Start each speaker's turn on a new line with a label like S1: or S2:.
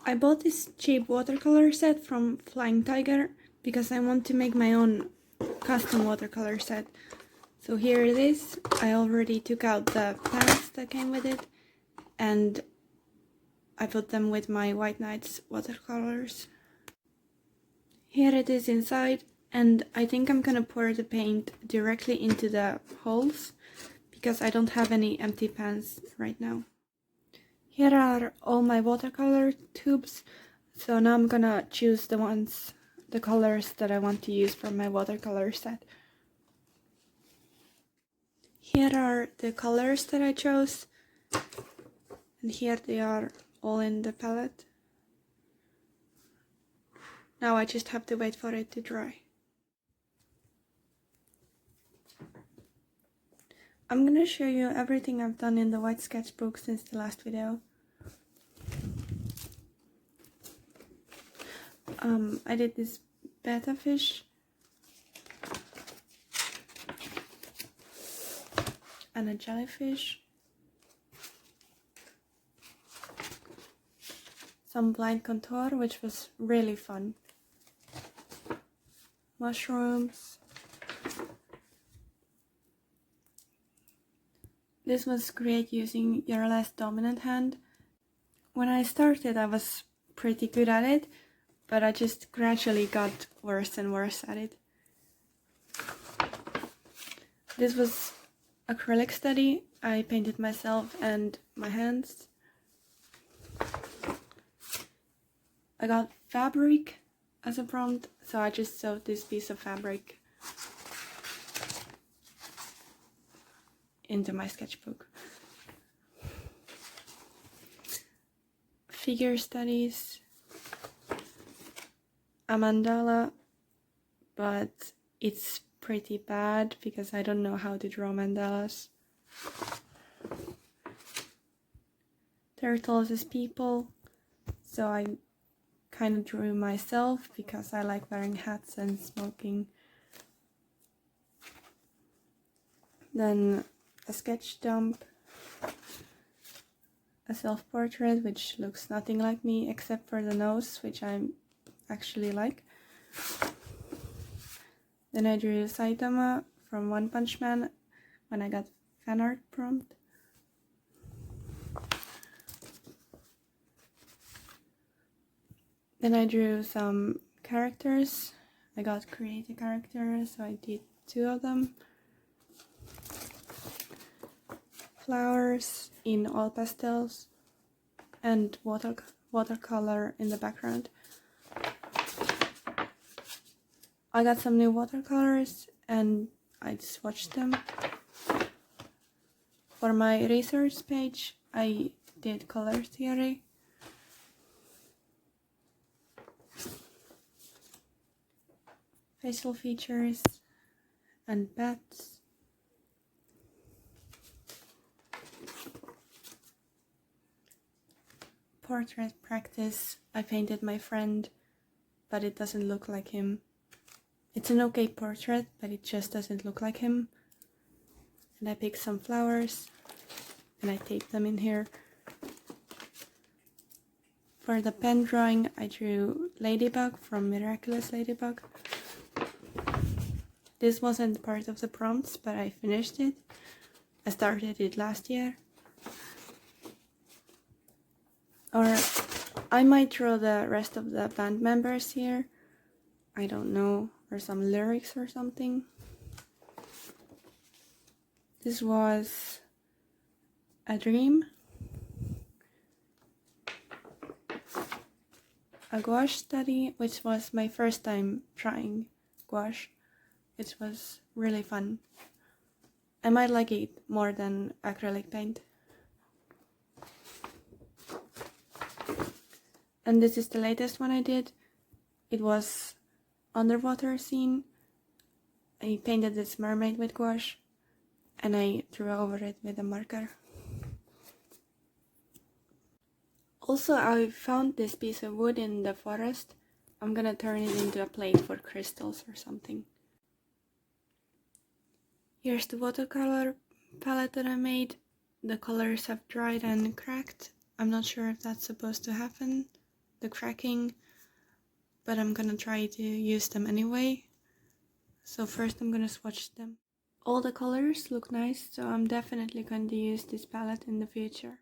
S1: I bought this cheap watercolor set from Flying Tiger because I want to make my own custom watercolor set. So here it is. I already took out the pans that came with it and I put them with my White Nights watercolors. Here it is inside, and I think I'm gonna pour the paint directly into the holes because I don't have any empty pans right now. Here are all my watercolor tubes, so now I'm gonna choose the colors that I want to use for my watercolor set. Here are the colors that I chose, and here they are all in the palette. Now I just have to wait for it to dry. I'm gonna show you everything I've done in the white sketchbook since the last video. I did this betta fish and a jellyfish, some blind contour, which was really fun, mushrooms. This was great using your less dominant hand. When I started, I was pretty good at it, but I just gradually got worse and worse at it. This was acrylic study. I painted myself and my hands. I got fabric as a prompt, so I just sewed this piece of fabric into my sketchbook. Figure studies, a mandala, but it's pretty bad because I don't know how to draw mandalas. Turtles as people, so I kind of drew myself because I like wearing hats and smoking. Then a sketch dump, a self-portrait which looks nothing like me except for the nose, which I actually like. Then I drew Saitama from One Punch Man when I got fan art prompt. Then I drew some characters. I got create a character, so I did 2 of them. Flowers in all pastels and watercolor in the background. I got some new watercolors and I swatched them. For my research page, I did color theory. Facial features and bats. Portrait practice. I painted my friend, but it doesn't look like him. It's an okay portrait, but it just doesn't look like him. And I picked some flowers and I taped them in here. For the pen drawing, I drew Ladybug from Miraculous Ladybug. This wasn't part of the prompts, but I finished it. I started it last year. Or I might draw the rest of the band members here. I don't know, or some lyrics or something. This was a dream. A gouache study, which was my first time trying gouache. It was really fun. I might like it more than acrylic paint. And this is the latest one I did. It was underwater scene. I painted this mermaid with gouache and I drew over it with a marker. Also, I found this piece of wood in the forest. I'm gonna turn it into a plate for crystals or something. Here's the watercolor palette that I made. The colors have dried and cracked. I'm not sure if that's supposed to happen. the cracking, but I'm gonna try to use them anyway. So first I'm gonna swatch them. All the colors look nice, so I'm definitely going to use this palette in the future.